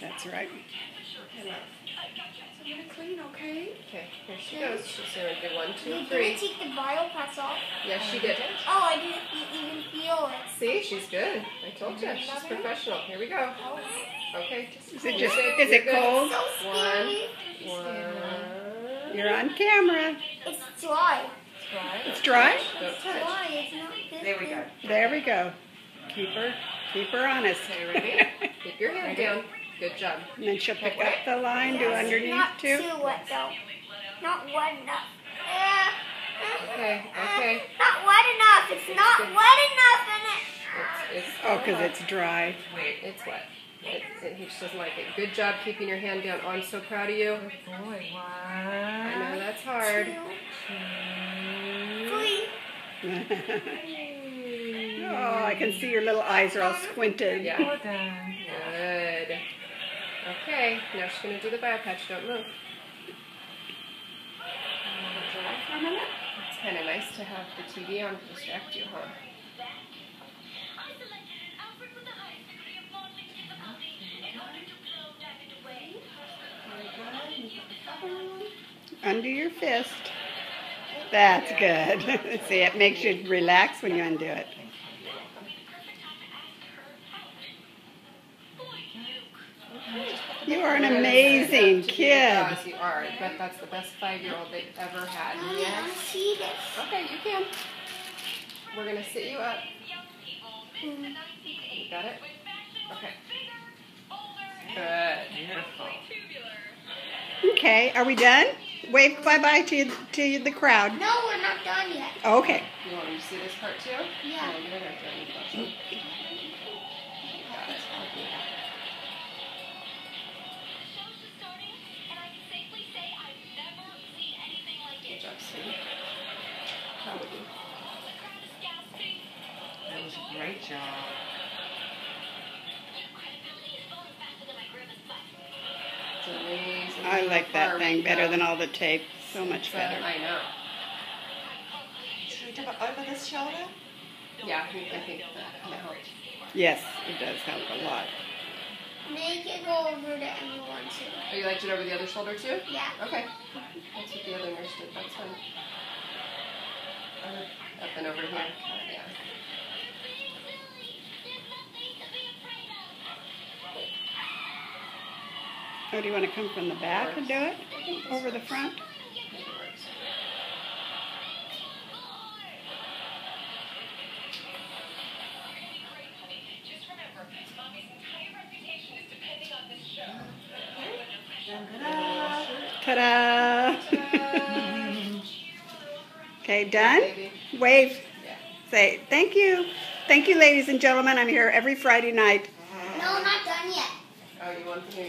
That's right. Okay, love. I'm gonna clean, okay? Okay, here she goes. She's doing a good 1, 2, You 3. didn't take the bio pads off. Yes, she did. Oh, I didn't even feel it. See, she's good. I told you, she's professional. Here we go. Okay. Is it cold? So scary. One. You're on camera. It's dry. It's dry? Don't It's touch. dry. It's not this. There we go. There we go. Keep her honest. Okay, ready? Keep your hand down. Good job. And then she'll pick up the line, do Yes, underneath not too. too wet though. Not wet enough. Okay, okay. Not wet enough. It's not wet enough in it. It's Oh, because it's dry. It's wet. He just doesn't like it. Good job keeping your hand down. Oh, I'm so proud of you. Good boy. I One, know that's hard. 2, 3. Oh, I can see your little eyes are all squinted. Yeah. well done. Good. Okay, now she's going to do the bio patch. Don't move. It's kind of nice to have the TV on to distract you, huh? Undo your fist. That's good. See, it makes you relax when you undo it. You are an amazing kid. Yes, you are. I bet that's the best 5-year-old they've ever had. Mommy, I want to see this. Okay, you can. We're going to sit you up. You got it? Okay. Good. Beautiful. Okay, are we done? Wave bye-bye to the crowd. No, we're not done yet. Okay. You want me to see this part too? Yeah. No, you don't have to. Got it. Good job, sweetie. Proud of you. That was a great job. It's amazing. I like how far that thing we've better come. than all the tape. So much So, better. I know. Should we do it over the shoulder? Yeah, I think that kind of helped. Yes, it does help a lot. Make it go over to everyone too. Oh, you liked it over the other shoulder too? Yeah. Okay. That's what the other nurse did. That's fine. Up and over here. Yeah. Oh, do you want to come from the back and do it? Over the front? It works. Ta-da! Okay, done? Baby. Wave. Yeah. Say, thank you. Thank you, ladies and gentlemen. I'm here every Friday night. No, not done yet. Oh, you want to hear